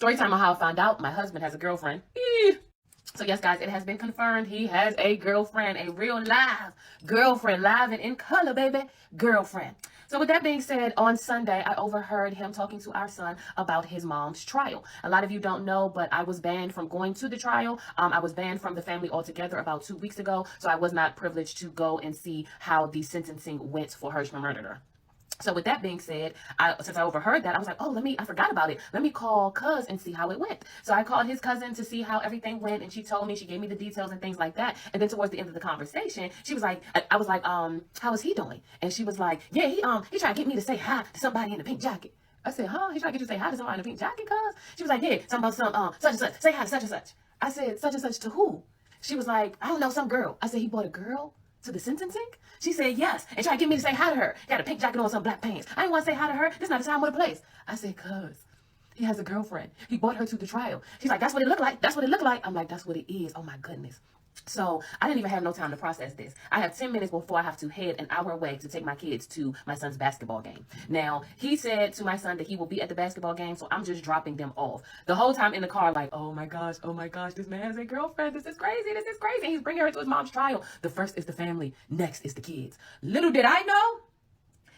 Story time on how I found out my husband has a girlfriend. So yes, guys, it has been confirmed. He has a girlfriend, a real live girlfriend, live and in color, baby, girlfriend. So with that being said, on Sunday, I overheard him talking to our son about his mom's trial. A lot of you don't know, but I was banned from going to the trial. I was banned from the family altogether about 2 weeks ago, so I was not privileged to go and see how the sentencing went for Hirschman murderer. So with that being said, since I overheard that, I was like, oh, I forgot about it. Let me call cuz and see how it went. So I called his cousin to see how everything went, and she told me, she gave me the details and things like that. And then towards the end of the conversation, she was like, I was like, how is he doing? And she was like, yeah, he tried to get me to say hi to somebody in the pink jacket. I said, huh? He tried to get you to say hi to somebody in the pink jacket, cuz? She was like, yeah, something about some, such and such. Say hi to such and such. I said, such and such to who? She was like, I don't know, some girl. I said, he brought a girl to the sentencing? She said yes, and tried to get me to say hi to her. Got a pink jacket on, some black pants. I didn't want to say hi to her. This is not the time or the place. I said, cuz, he has a girlfriend. He brought her to the trial. She's like, that's what it looked like. That's what it looked like. I'm like, that's what it is. Oh my goodness. So I didn't even have no time to process this. I have 10 minutes before I have to head an hour away to take my kids to my son's basketball game. Now, he said to my son that he will be at the basketball game, so I'm just dropping them off. The whole time in the car, like, oh my gosh, this man has a girlfriend. This is crazy. This is crazy. He's bringing her to his mom's trial. The first is the family. Next is the kids. Little did I know,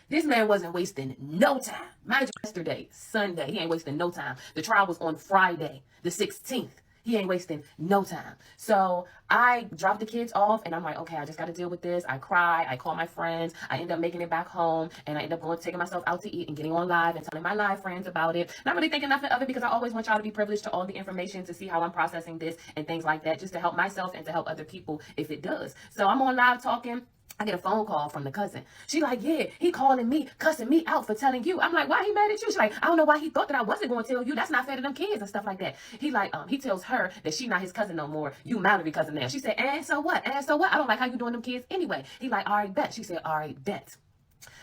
this man wasn't wasting no time. Mind you, yesterday, Sunday, he ain't wasting no time. The trial was on Friday, the 16th. He ain't wasting no time. So I dropped the kids off and I'm like, okay, I just got to deal with this. I cry. I call my friends. I end up making it back home and I end up taking myself out to eat and getting on live and telling my live friends about it. Not really thinking nothing of it because I always want y'all to be privileged to all the information to see how I'm processing this and things like that, just to help myself and to help other people if it does. So I'm on live talking. I get a phone call from the cousin. She like, yeah, he calling me, cussing me out for telling you. I'm like, why he mad at you? She's like, I don't know why he thought that I wasn't going to tell you. That's not fair to them kids and stuff like that. He like, he tells her that she not his cousin no more. You Mallory cousin now. She said, and so what? And so what? I don't like how you doing them kids anyway. He like, all right, bet. She said, all right, bet.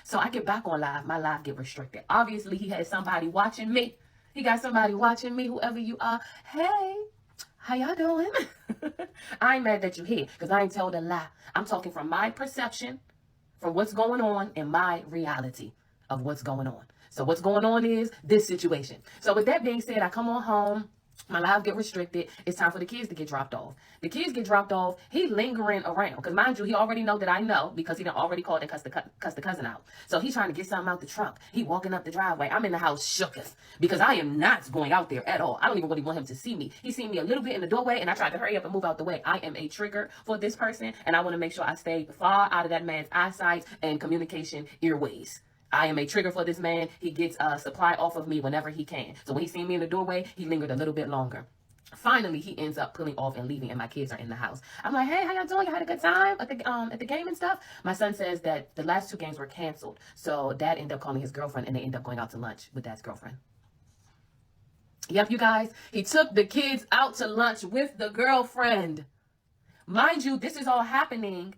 So I get back on live. My live get restricted. Obviously, he had somebody watching me. He got somebody watching me, whoever you are. Hey. How y'all doing? I ain't mad that you here because I ain't told a lie. I'm talking from my perception, from what's going on in my reality of what's going on. So what's going on is this situation. So with that being said, I come on home. My live get restricted. It's time for the kids to get dropped off. The kids get dropped off. He lingering around. Because mind you, he already know that I know because he done already called and cussed the cousin out. So he's trying to get something out the trunk. He walking up the driveway. I'm in the house shooketh because I am not going out there at all. I don't even really want him to see me. He seen me a little bit in the doorway and I tried to hurry up and move out the way. I am a trigger for this person and I want to make sure I stay far out of that man's eyesight and communication earways. I am a trigger for this man. He gets supply off of me whenever he can. So when he seen me in the doorway, he lingered a little bit longer. Finally, he ends up pulling off and leaving, and my kids are in the house. I'm like, hey, how y'all doing? You had a good time at the game and stuff? My son says that the last 2 games were canceled. So dad ended up calling his girlfriend, and they end up going out to lunch with dad's girlfriend. Yep, you guys, he took the kids out to lunch with the girlfriend. Mind you, this is all happening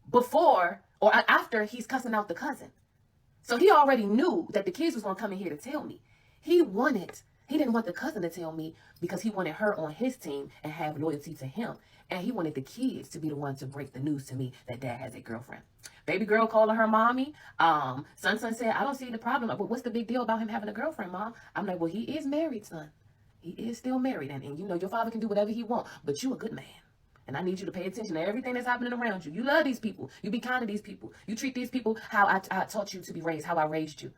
before or after he's cussing out the cousin. So he already knew that the kids was going to come in here to tell me. He didn't want the cousin to tell me because he wanted her on his team and have loyalty to him. And he wanted the kids to be the ones to break the news to me that dad has a girlfriend. Baby girl calling her mommy. Son said, I don't see the problem. But what's the big deal about him having a girlfriend, mom? I'm like, well, he is married, son. He is still married. And you know, your father can do whatever he wants, but you a good man. And I need you to pay attention to everything that's happening around you. You love these people. You be kind to these people. You treat these people how I taught you to be raised, how I raised you.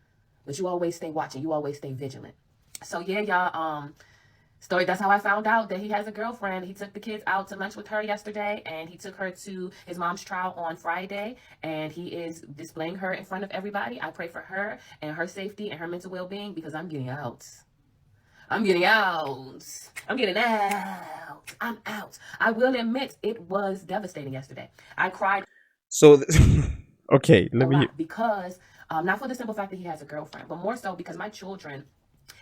But you always stay watching. You always stay vigilant. So yeah, y'all, story, that's how I found out that he has a girlfriend. He took the kids out to lunch with her yesterday, and he took her to his mom's trial on Friday, and he is displaying her in front of everybody. I pray for her and her safety and her mental well-being because I'm getting out. I'm getting out. I'm getting out. I'm out. I will admit it was devastating yesterday. I cried. So, okay, let me. Because, not for the simple fact that he has a girlfriend, but more so because my children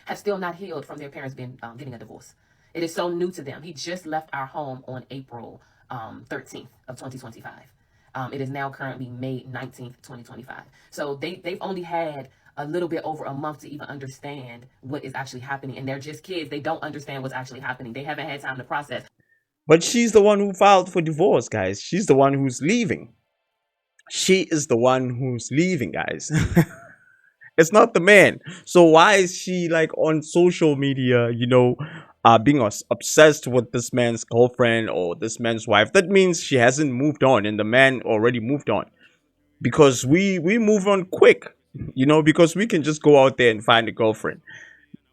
have still not healed from their parents getting a divorce. It is so new to them. He just left our home on April 13th of 2025. It is now currently May 19th, 2025. So they've only had a little bit over a month to even understand what is actually happening. And they're just kids. They don't understand what's actually happening. They haven't had time to process. But she's the one who filed for divorce, guys. She's the one who's leaving. She is the one who's leaving, guys. It's not the man. So why is she like on social media, being obsessed with this man's girlfriend or this man's wife? That means she hasn't moved on, and the man already moved on. Because we move on quick, because we can just go out there and find a girlfriend.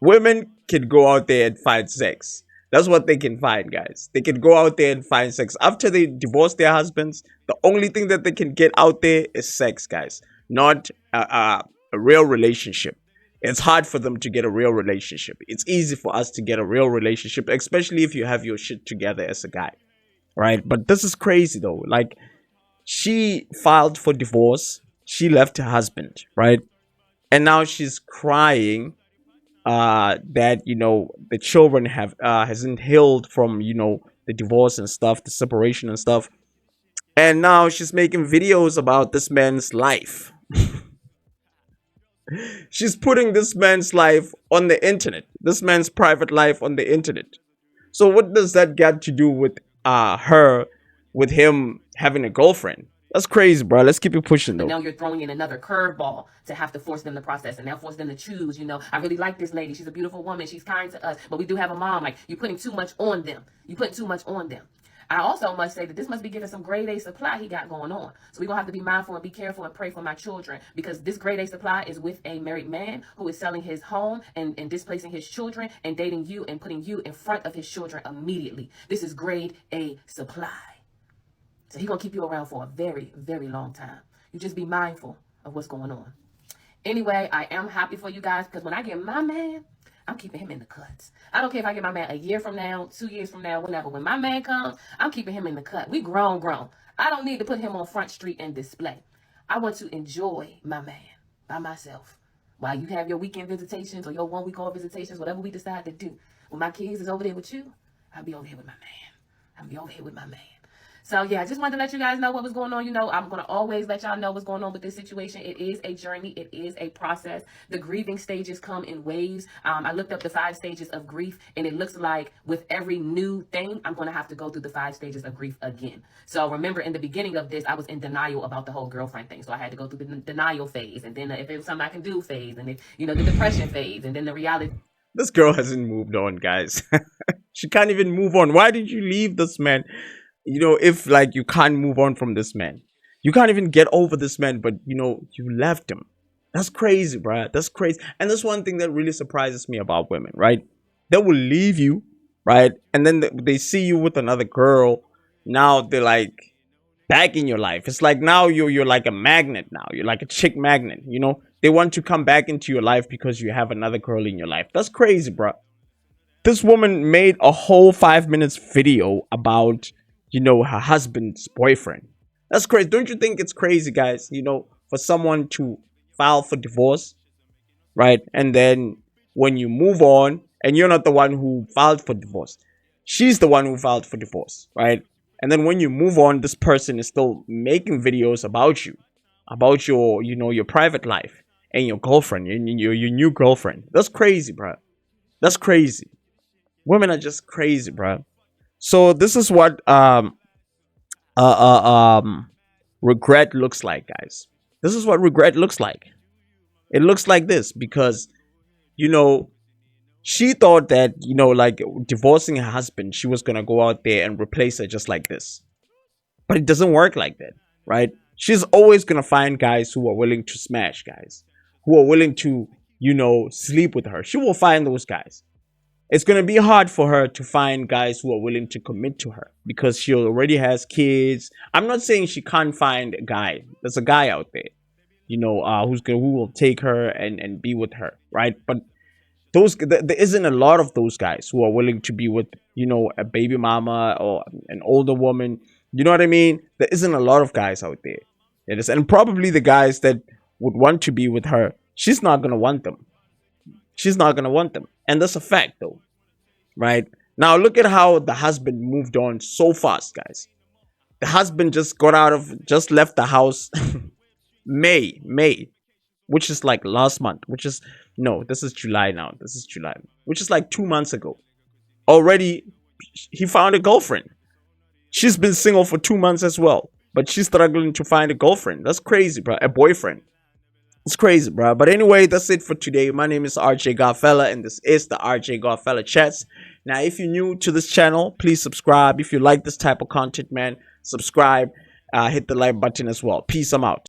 Women can go out there and find sex. That's what they can find, guys. They can go out there and find sex. After they divorce their husbands, the only thing that they can get out there is sex, guys. Not a real relationship. It's hard for them to get a real relationship. It's easy for us to get a real relationship, especially if you have your shit together as a guy, right? But this is crazy though. Like, she filed for divorce. She left her husband, right? And now she's crying that the children have hasn't healed from the divorce and stuff, the separation and stuff. And now she's making videos about this man's life. She's putting this man's life on the internet, this man's private life on the internet. So what does that got to do with with him having a girlfriend? That's crazy, bro. Let's keep it pushing, though. But now you're throwing in another curveball to have to force them to process and now force them to choose. I really like this lady. She's a beautiful woman. She's kind to us. But we do have a mom. Like, you're putting too much on them. You put too much on them. I also must say that this must be giving some grade A supply he got going on. So we're going to have to be mindful and be careful and pray for my children, because this grade A supply is with a married man who is selling his home and displacing his children and dating you and putting you in front of his children immediately. This is grade A supply. So he's going to keep you around for a very, very long time. You just be mindful of what's going on. Anyway, I am happy for you guys, because when I get my man, I'm keeping him in the cuts. I don't care if I get my man a year from now, 2 years from now, whenever. When my man comes, I'm keeping him in the cut. We grown. I don't need to put him on Front Street and display. I want to enjoy my man by myself while you have your weekend visitations or your 1 week old visitations, whatever we decide to do. When my kids is over there with you, I'll be over here with my man. So yeah, I just wanted to let you guys know what was going on. I'm going to always let y'all know what's going on with this situation. It is a journey. It is a process. The grieving stages come in waves. I looked up the 5 stages of grief, and it looks like with every new thing, I'm going to have to go through the 5 stages of grief again. So remember, in the beginning of this, I was in denial about the whole girlfriend thing. So I had to go through the denial phase, and then if it was something I can do phase, and the depression phase, and then the reality. This girl hasn't moved on, guys. She can't even move on. Why did you leave this man? If like you can't move on from this man, you can't even get over this man, but you left him. That's crazy, bro. That's crazy. And that's one thing that really surprises me about women, right? They will leave you, right? And then they see you with another girl. Now they're like back in your life. It's like now you're like a magnet now. You're like a chick magnet, They want to come back into your life because you have another girl in your life. That's crazy, bro. This woman made a whole 5 minutes video about her husband's boyfriend. That's crazy. Don't you think it's crazy, guys, for someone to file for divorce, right? And then when you move on, and you're not the one who filed for divorce, she's the one who filed for divorce, right? And then when you move on, this person is still making videos about you, about your your private life and your girlfriend, your new girlfriend. That's crazy, bro. That's crazy. Women are just crazy, bro. So this is what regret looks like, guys. This is what regret looks like. It looks like this because she thought that like divorcing her husband, she was gonna go out there and replace her just like this. But it doesn't work like that, right? She's always gonna find guys who are willing to smash, guys who are willing to sleep with her. She will find those guys. It's going to be hard for her to find guys who are willing to commit to her because she already has kids. I'm not saying she can't find a guy. There's a guy out there, who will take her and be with her, right? But there isn't a lot of those guys who are willing to be with, a baby mama or an older woman. You know what I mean? There isn't a lot of guys out there. It is, and probably the guys that would want to be with her, she's not going to want them. She's not going to want them. And that's a fact, though. Right? Now, look at how the husband moved on so fast, guys. The husband just left the house May, which is like last month, this is July now. This is July, which is like 2 months ago. Already, he found a girlfriend. She's been single for 2 months as well, but she's struggling to find a girlfriend. That's crazy, bro. A boyfriend. It's crazy, bro. But anyway, that's it for today. My name is RJ Godfella, and this is the RJ Godfella Chats. Now, if you're new to this channel, please subscribe. If you like this type of content, man, subscribe. Hit the like button as well. Peace. I'm out.